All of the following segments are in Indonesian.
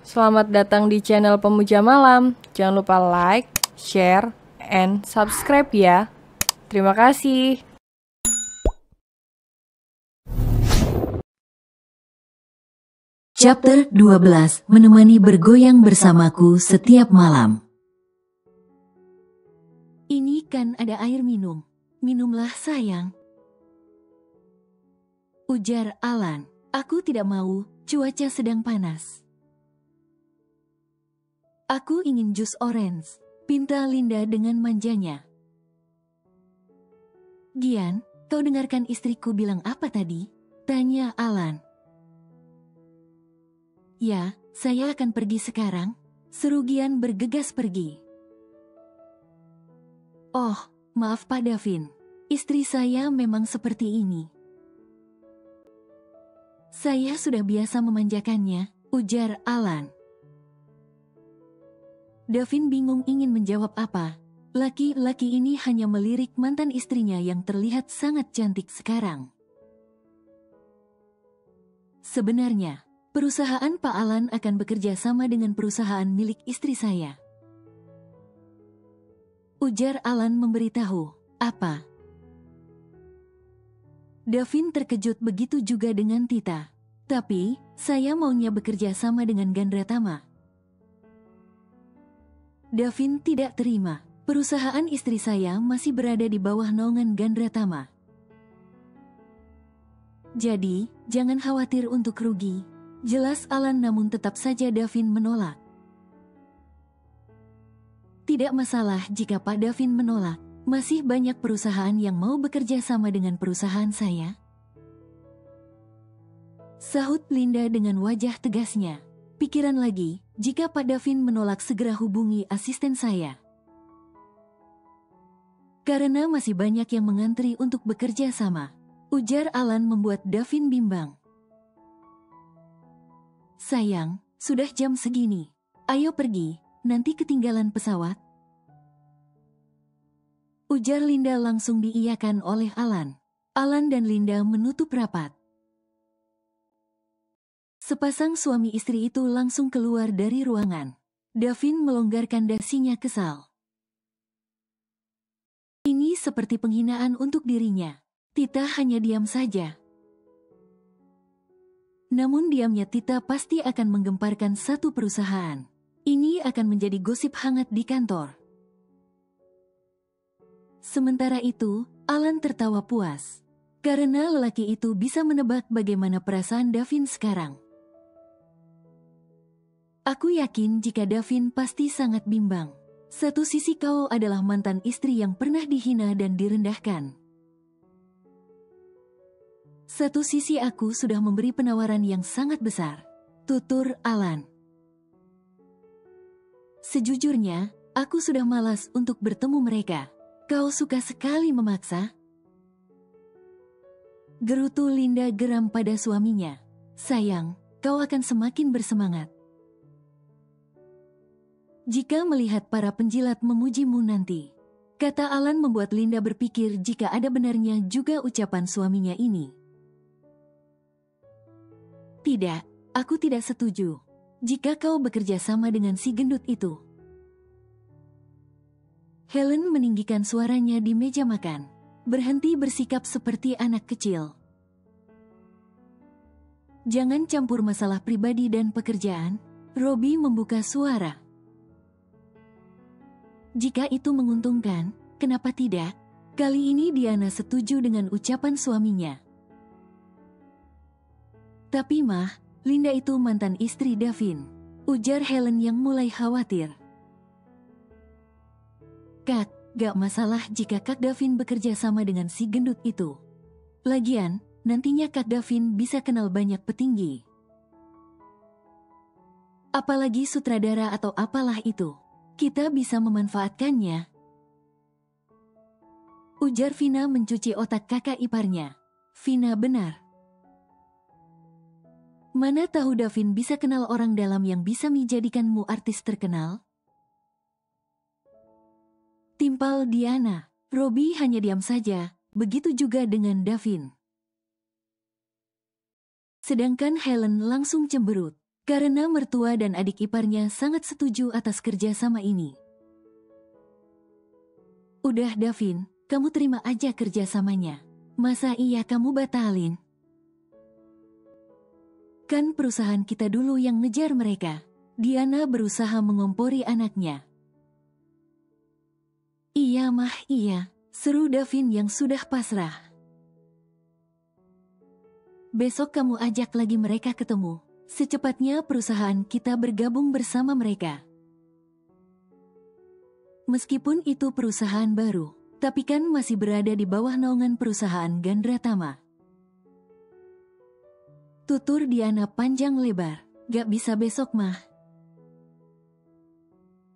Selamat datang di channel Pemuja Malam. Jangan lupa like, share, and subscribe ya. Terima kasih. Chapter 12, menemani bergoyang bersamaku setiap malam. Ini kan ada air minum. Minumlah sayang. Ujar Alan. Aku tidak mau, cuaca sedang panas. Aku ingin jus orange, pinta Linda dengan manjanya. Gian, kau dengarkan istriku bilang apa tadi? Tanya Alan. Ya, saya akan pergi sekarang. Seru Gian bergegas pergi. Oh, maaf Pak Davin. Istri saya memang seperti ini. Saya sudah biasa memanjakannya, ujar Alan. Davin bingung ingin menjawab apa. Laki-laki ini hanya melirik mantan istrinya yang terlihat sangat cantik sekarang. Sebenarnya, perusahaan Pak Alan akan bekerja sama dengan perusahaan milik istri saya. Ujar Alan memberitahu. Apa? Davin terkejut, begitu juga dengan Tita. Tapi, saya maunya bekerja sama dengan Gandratama. Davin tidak terima. Perusahaan istri saya masih berada di bawah naungan Gandratama. Jadi, jangan khawatir untuk rugi. Jelas Alan, namun tetap saja Davin menolak. Tidak masalah jika Pak Davin menolak. Masih banyak perusahaan yang mau bekerja sama dengan perusahaan saya. Sahut Linda dengan wajah tegasnya. Pikiran lagi, jika Pak Davin menolak segera hubungi asisten saya. Karena masih banyak yang mengantri untuk bekerja sama. Ujar Alan membuat Davin bimbang. Sayang, sudah jam segini. Ayo pergi, nanti ketinggalan pesawat. Ujar Linda langsung diiyakan oleh Alan. Alan dan Linda menutup rapat. Sepasang suami istri itu langsung keluar dari ruangan. Davin melonggarkan dasinya kesal. Ini seperti penghinaan untuk dirinya. Tita hanya diam saja. Namun diamnya Tita pasti akan menggemparkan satu perusahaan. Ini akan menjadi gosip hangat di kantor. Sementara itu, Alan tertawa puas. Karena lelaki itu bisa menebak bagaimana perasaan Davin sekarang. Aku yakin jika Davin pasti sangat bimbang. Satu sisi kau adalah mantan istri yang pernah dihina dan direndahkan. Satu sisi aku sudah memberi penawaran yang sangat besar. Tutur Alan. Sejujurnya, aku sudah malas untuk bertemu mereka. Kau suka sekali memaksa. Gerutu Linda geram pada suaminya. Sayang, kau akan semakin bersemangat jika melihat para penjilat memujimu nanti. Kata Alan membuat Linda berpikir jika ada benarnya juga ucapan suaminya ini. Tidak, aku tidak setuju. Jika kau bekerja sama dengan si gendut itu. Helen meninggikan suaranya di meja makan. Berhenti bersikap seperti anak kecil. Jangan campur masalah pribadi dan pekerjaan. Robbie membuka suara. Jika itu menguntungkan, kenapa tidak? Kali ini Diana setuju dengan ucapan suaminya. Tapi mah, Linda itu mantan istri Davin. Ujar Helen yang mulai khawatir. Kak, gak masalah jika Kak Davin bekerja sama dengan si gendut itu. Lagian, nantinya Kak Davin bisa kenal banyak petinggi. Apalagi sutradara atau apalah itu. Kita bisa memanfaatkannya. Ujar Vina mencuci otak kakak iparnya. Vina benar. Mana tahu Davin bisa kenal orang dalam yang bisa menjadikanmu artis terkenal? Timpal Diana. Robbie hanya diam saja, begitu juga dengan Davin. Sedangkan Helen langsung cemberut. karena mertua dan adik iparnya sangat setuju atas kerjasama ini. Udah Davin, kamu terima aja kerjasamanya. Masa iya kamu batalin? Kan perusahaan kita dulu yang ngejar mereka. Diana berusaha mengompori anaknya. Iya mah iya, seru Davin yang sudah pasrah. Besok kamu ajak lagi mereka ketemu. Secepatnya perusahaan kita bergabung bersama mereka. Meskipun itu perusahaan baru, tapi kan masih berada di bawah naungan perusahaan Gandratama. Tutur Diana panjang lebar, gak bisa besok mah.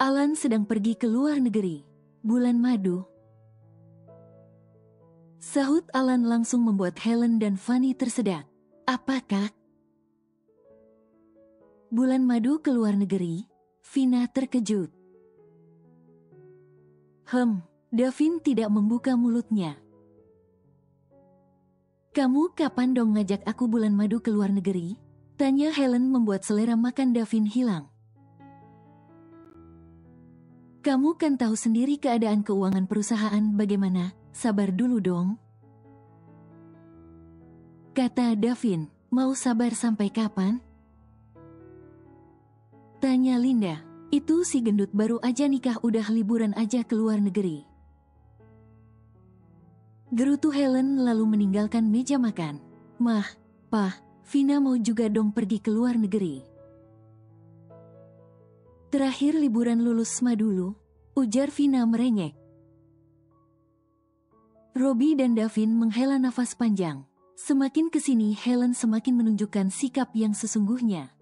Alan sedang pergi ke luar negeri. Bulan madu. Sahut Alan langsung membuat Helen dan Fanny tersedak. Apakah? Bulan madu ke luar negeri? Vina terkejut. Davin tidak membuka mulutnya. Kamu kapan dong ngajak aku bulan madu ke luar negeri? Tanya Helen membuat selera makan Davin hilang. Kamu kan tahu sendiri keadaan keuangan perusahaan bagaimana, sabar dulu dong. Kata Davin, mau sabar sampai kapan? Tanya Linda, itu si gendut baru aja nikah udah liburan aja ke luar negeri. Gerutu Helen lalu meninggalkan meja makan. Mah, Pah, Vina mau juga dong pergi ke luar negeri. Terakhir liburan lulus SMA dulu, ujar Vina merengek. Robi dan Davin menghela nafas panjang. Semakin kesini Helen semakin menunjukkan sikap yang sesungguhnya.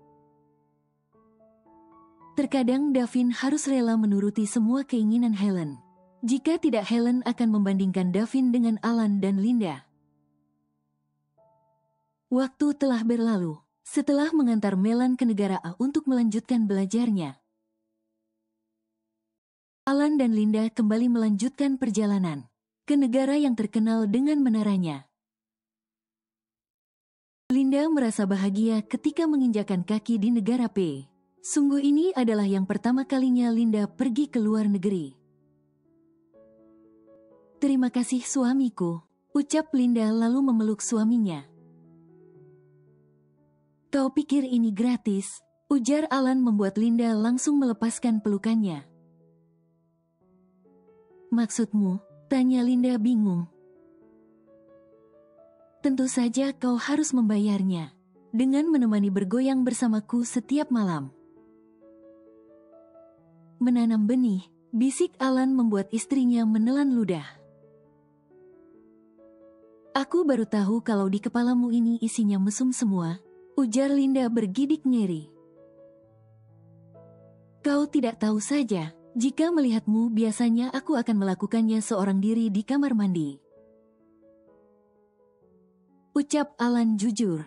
Terkadang Davin harus rela menuruti semua keinginan Helen. Jika tidak Helen akan membandingkan Davin dengan Alan dan Linda. Waktu telah berlalu, setelah mengantar Melan ke negara A untuk melanjutkan belajarnya. Alan dan Linda kembali melanjutkan perjalanan ke negara yang terkenal dengan menaranya. Linda merasa bahagia ketika menginjakan kaki di negara P. Sungguh ini adalah yang pertama kalinya Linda pergi ke luar negeri. Terima kasih suamiku, ucap Linda lalu memeluk suaminya. Kau pikir ini gratis? Ujar Alan membuat Linda langsung melepaskan pelukannya. Maksudmu? Tanya Linda bingung. Tentu saja kau harus membayarnya dengan menemani bergoyang bersamaku setiap malam. Menanam benih, bisik Alan membuat istrinya menelan ludah. Aku baru tahu kalau di kepalamu ini isinya mesum semua, ujar Linda bergidik ngeri. Kau tidak tahu saja, jika melihatmu biasanya aku akan melakukannya seorang diri di kamar mandi. Ucap Alan jujur.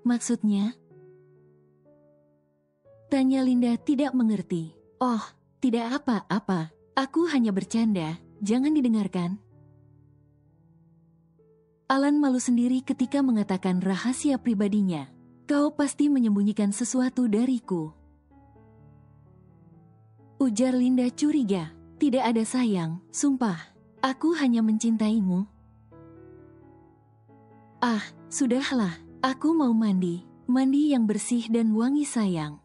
Maksudnya? Tanya Linda tidak mengerti. Oh, tidak apa-apa, aku hanya bercanda, jangan didengarkan. Alan malu sendiri ketika mengatakan rahasia pribadinya. Kau pasti menyembunyikan sesuatu dariku. Ujar Linda curiga. Tidak ada sayang, sumpah. Aku hanya mencintaimu. Ah, sudahlah, aku mau mandi. Mandi yang bersih dan wangi sayang.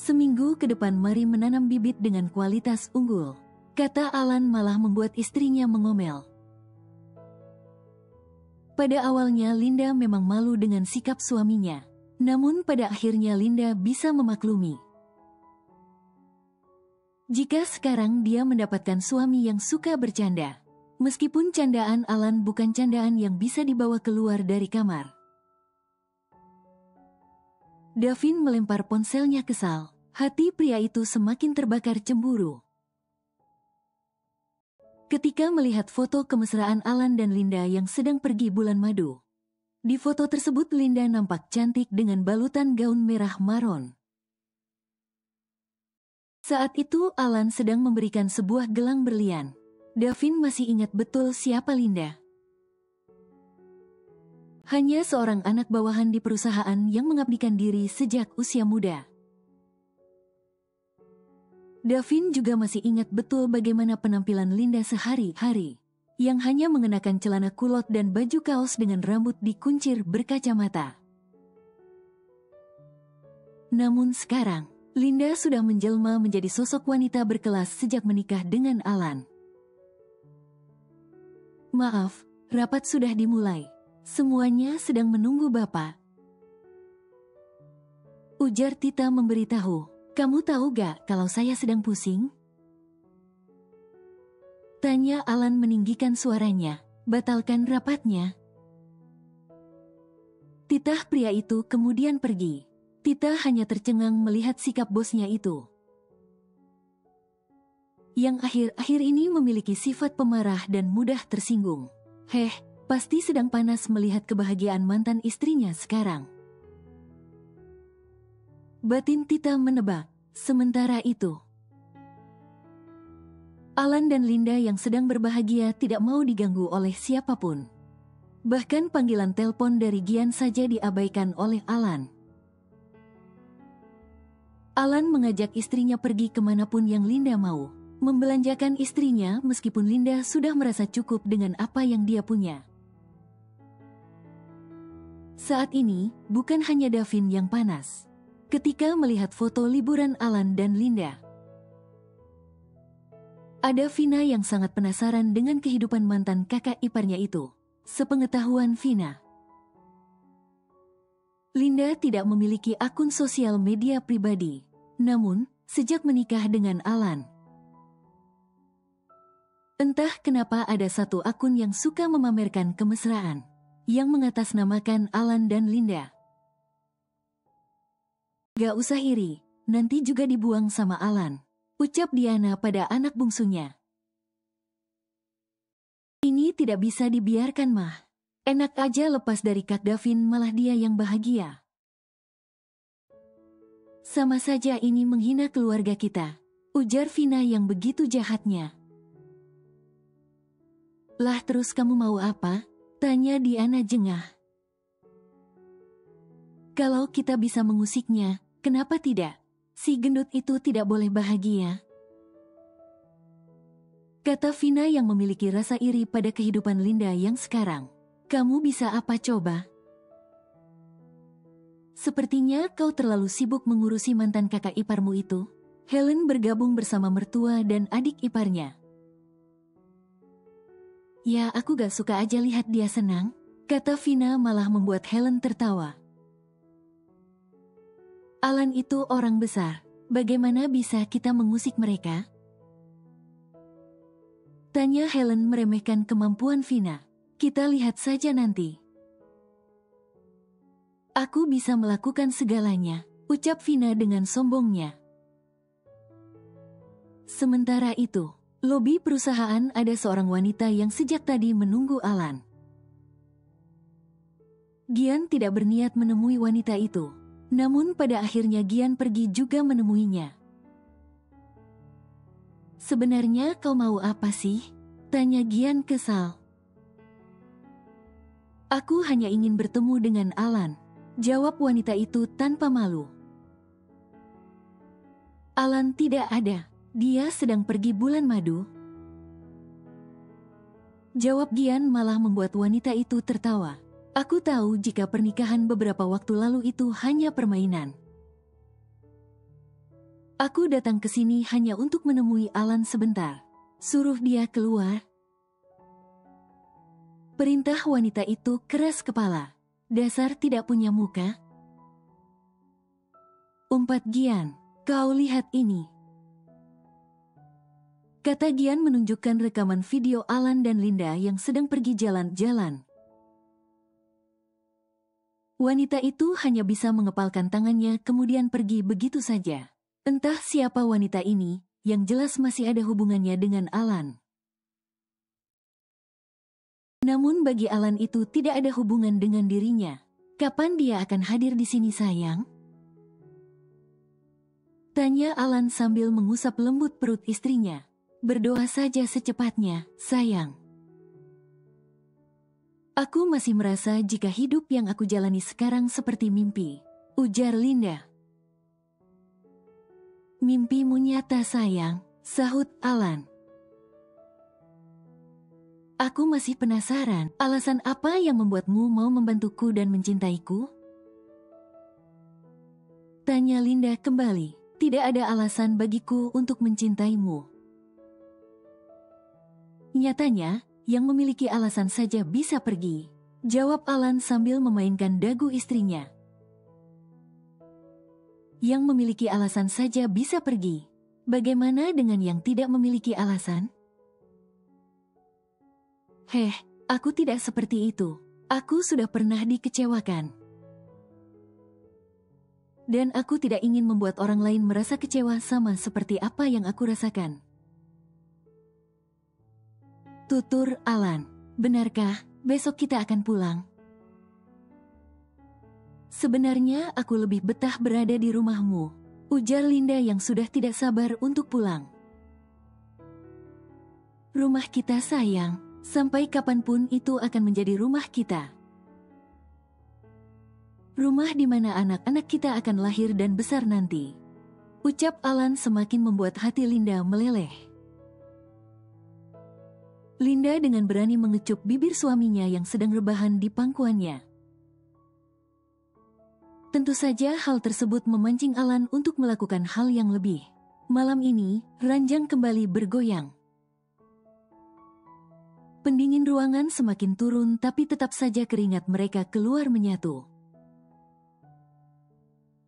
Seminggu ke depan mari menanam bibit dengan kualitas unggul. Kata Alan malah membuat istrinya mengomel. Pada awalnya Linda memang malu dengan sikap suaminya. Namun pada akhirnya Linda bisa memaklumi. Jika sekarang dia mendapatkan suami yang suka bercanda. Meskipun candaan Alan bukan candaan yang bisa dibawa keluar dari kamar. Davin melempar ponselnya kesal. Hati pria itu semakin terbakar cemburu. Ketika melihat foto kemesraan Alan dan Linda yang sedang pergi bulan madu. Di foto tersebut Linda nampak cantik dengan balutan gaun merah maron. Saat itu Alan sedang memberikan sebuah gelang berlian. Davin masih ingat betul siapa Linda. Hanya seorang anak bawahan di perusahaan yang mengabdikan diri sejak usia muda. Davin juga masih ingat betul bagaimana penampilan Linda sehari-hari, yang hanya mengenakan celana kulot dan baju kaos dengan rambut dikuncir berkacamata. Namun sekarang, Linda sudah menjelma menjadi sosok wanita berkelas sejak menikah dengan Alan. Maaf, rapat sudah dimulai. Semuanya sedang menunggu Bapak. Ujar Tita memberitahu. Kamu tahu gak kalau saya sedang pusing? Tanya Alan meninggikan suaranya. Batalkan rapatnya. Titah pria itu kemudian pergi. Tita hanya tercengang melihat sikap bosnya itu, yang akhir-akhir ini memiliki sifat pemarah dan mudah tersinggung. Pasti sedang panas melihat kebahagiaan mantan istrinya sekarang. Batin Tita menebak. Sementara itu, Alan dan Linda yang sedang berbahagia tidak mau diganggu oleh siapapun. Bahkan panggilan telepon dari Gian saja diabaikan oleh Alan. Alan mengajak istrinya pergi kemanapun yang Linda mau, membelanjakan istrinya meskipun Linda sudah merasa cukup dengan apa yang dia punya. Saat ini, bukan hanya Davin yang panas ketika melihat foto liburan Alan dan Linda. Ada Vina yang sangat penasaran dengan kehidupan mantan kakak iparnya itu. Sepengetahuan Vina, Linda tidak memiliki akun sosial media pribadi. Namun, sejak menikah dengan Alan, entah kenapa ada satu akun yang suka memamerkan kemesraan, yang mengatasnamakan Alan dan Linda. Gak usah iri, nanti juga dibuang sama Alan, ucap Diana pada anak bungsunya. Ini tidak bisa dibiarkan mah. Enak aja lepas dari Kak Davin malah dia yang bahagia. Sama saja ini menghina keluarga kita, ujar Vina yang begitu jahatnya. Lah terus kamu mau apa? Tanya Diana jengah. Kalau kita bisa mengusiknya, kenapa tidak? Si gendut itu tidak boleh bahagia. Kata Vina yang memiliki rasa iri pada kehidupan Linda yang sekarang. Kamu bisa apa coba? Sepertinya kau terlalu sibuk mengurusi mantan kakak iparmu itu. Helen bergabung bersama mertua dan adik iparnya. Ya aku gak suka aja lihat dia senang, kata Vina malah membuat Helen tertawa. Alan itu orang besar, bagaimana bisa kita mengusik mereka? Tanya Helen meremehkan kemampuan Vina. Kita lihat saja nanti. Aku bisa melakukan segalanya, ucap Vina dengan sombongnya. Sementara itu, lobi perusahaan ada seorang wanita yang sejak tadi menunggu Alan. Gian tidak berniat menemui wanita itu, namun pada akhirnya Gian pergi juga menemuinya. Sebenarnya kau mau apa sih? Tanya Gian kesal. Aku hanya ingin bertemu dengan Alan, jawab wanita itu tanpa malu. Alan tidak ada, dia sedang pergi bulan madu. Jawab Gian malah membuat wanita itu tertawa. Aku tahu jika pernikahan beberapa waktu lalu itu hanya permainan. Aku datang ke sini hanya untuk menemui Alan sebentar. Suruh dia keluar. Perintah wanita itu keras kepala. Dasar tidak punya muka. Umpat Gian, kau lihat ini. Kata Gian menunjukkan rekaman video Alan dan Linda yang sedang pergi jalan-jalan. Wanita itu hanya bisa mengepalkan tangannya kemudian pergi begitu saja. Entah siapa wanita ini, yang jelas masih ada hubungannya dengan Alan. Namun bagi Alan itu tidak ada hubungan dengan dirinya. Kapan dia akan hadir di sini sayang? Tanya Alan sambil mengusap lembut perut istrinya. Berdoa saja secepatnya, sayang. Aku masih merasa jika hidup yang aku jalani sekarang seperti mimpi, ujar Linda. Mimpimu nyata sayang, sahut Alan. Aku masih penasaran, alasan apa yang membuatmu mau membantuku dan mencintaiku? Tanya Linda kembali. Tidak ada alasan bagiku untuk mencintaimu. Nyatanya, yang memiliki alasan saja bisa pergi, jawab Alan sambil memainkan dagu istrinya. Yang memiliki alasan saja bisa pergi. Bagaimana dengan yang tidak memiliki alasan? Aku tidak seperti itu. Aku sudah pernah dikecewakan. Dan aku tidak ingin membuat orang lain merasa kecewa sama seperti apa yang aku rasakan. Tutur Alan. Benarkah besok kita akan pulang? Sebenarnya aku lebih betah berada di rumahmu, ujar Linda yang sudah tidak sabar untuk pulang. Rumah kita sayang, sampai kapanpun itu akan menjadi rumah kita. Rumah di mana anak-anak kita akan lahir dan besar nanti. Ucap Alan semakin membuat hati Linda meleleh. Linda dengan berani mengecup bibir suaminya yang sedang rebahan di pangkuannya. Tentu saja hal tersebut memancing Alan untuk melakukan hal yang lebih. Malam ini, ranjang kembali bergoyang. Pendingin ruangan semakin turun tapi tetap saja keringat mereka keluar menyatu.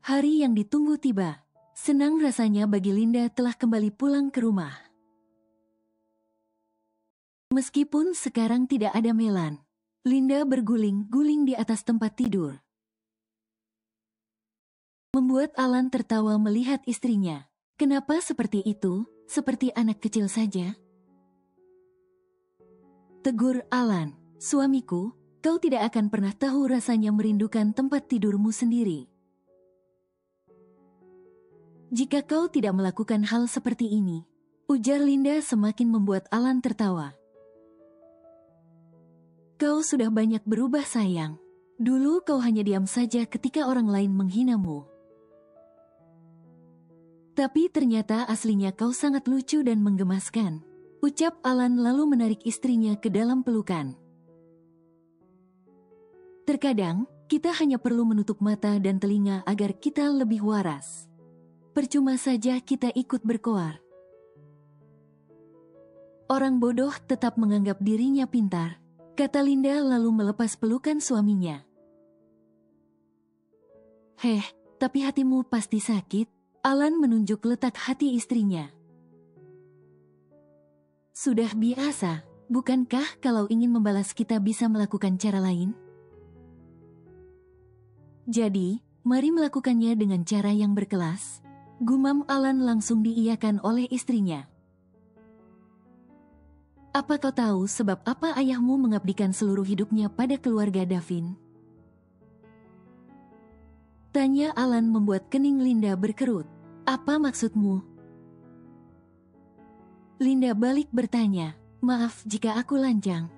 Hari yang ditunggu tiba. Senang rasanya bagi Linda telah kembali pulang ke rumah. Meskipun sekarang tidak ada Melan, Linda berguling-guling di atas tempat tidur. Membuat Alan tertawa melihat istrinya. Kenapa seperti itu, seperti anak kecil saja? Tegur Alan, suamiku, kau tidak akan pernah tahu rasanya merindukan tempat tidurmu sendiri. Jika kau tidak melakukan hal seperti ini, ujar Linda semakin membuat Alan tertawa. Kau sudah banyak berubah sayang. Dulu kau hanya diam saja ketika orang lain menghinamu. Tapi ternyata aslinya kau sangat lucu dan menggemaskan, ucap Alan lalu menarik istrinya ke dalam pelukan. Terkadang, kita hanya perlu menutup mata dan telinga agar kita lebih waras. Percuma saja kita ikut berkoar. Orang bodoh tetap menganggap dirinya pintar, kata Linda lalu melepas pelukan suaminya. Tapi hatimu pasti sakit, Alan menunjuk letak hati istrinya. Sudah biasa, bukankah kalau ingin membalas kita bisa melakukan cara lain? Jadi, mari melakukannya dengan cara yang berkelas. Gumam Alan langsung diiyakan oleh istrinya. Apa kau tahu sebab apa ayahmu mengabdikan seluruh hidupnya pada keluarga Davin? Tanya Alan membuat kening Linda berkerut. Apa maksudmu? Linda balik bertanya, maaf jika aku lancang.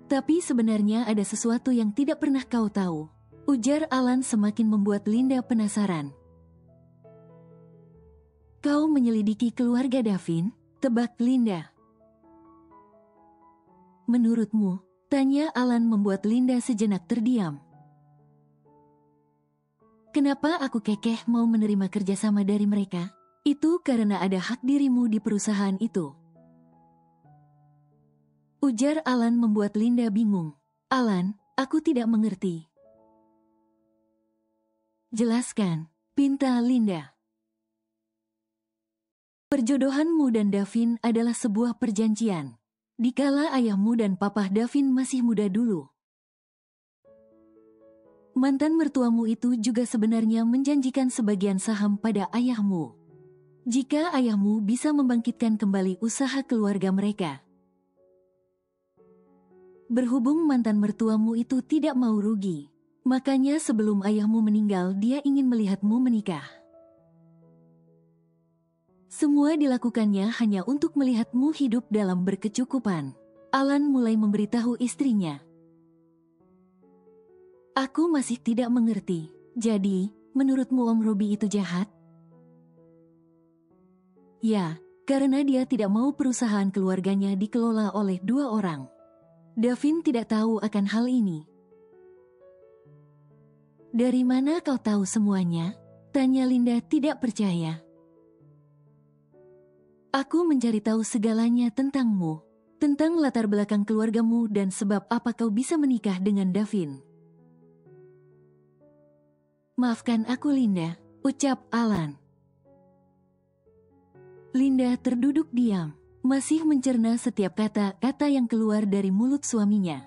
Tapi sebenarnya ada sesuatu yang tidak pernah kau tahu. Ujar Alan semakin membuat Linda penasaran. Kau menyelidiki keluarga Davin? Tebak Linda. Menurutmu? Tanya Alan membuat Linda sejenak terdiam. Kenapa aku kekeh mau menerima kerjasama dari mereka? Itu karena ada hak dirimu di perusahaan itu. Ujar Alan membuat Linda bingung. Alan, aku tidak mengerti. Jelaskan, pinta Linda. Perjodohanmu dan Davin adalah sebuah perjanjian. Dikala ayahmu dan papa Davin masih muda dulu. Mantan mertuamu itu juga sebenarnya menjanjikan sebagian saham pada ayahmu. Jika ayahmu bisa membangkitkan kembali usaha keluarga mereka. Berhubung mantan mertuamu itu tidak mau rugi. Makanya sebelum ayahmu meninggal dia ingin melihatmu menikah. Semua dilakukannya hanya untuk melihatmu hidup dalam berkecukupan. Alan mulai memberitahu istrinya. Aku masih tidak mengerti. Jadi, menurutmu Om Robbie itu jahat? Ya, karena dia tidak mau perusahaan keluarganya dikelola oleh 2 orang. Davin tidak tahu akan hal ini. Dari mana kau tahu semuanya? Tanya Linda tidak percaya. Aku mencari tahu segalanya tentangmu. Tentang latar belakang keluargamu dan sebab apa kau bisa menikah dengan Davin. Maafkan aku Linda, ucap Alan. Linda terduduk diam, masih mencerna setiap kata-kata yang keluar dari mulut suaminya.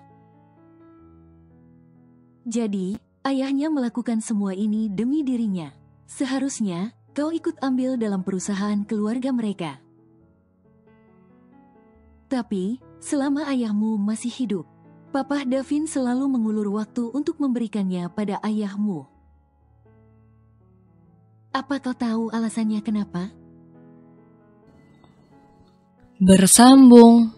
Jadi, ayahnya melakukan semua ini demi dirinya. Seharusnya, kau ikut ambil dalam perusahaan keluarga mereka. Tapi, selama ayahmu masih hidup, Papa Davin selalu mengulur waktu untuk memberikannya pada ayahmu. Apa kau tahu alasannya kenapa? Bersambung.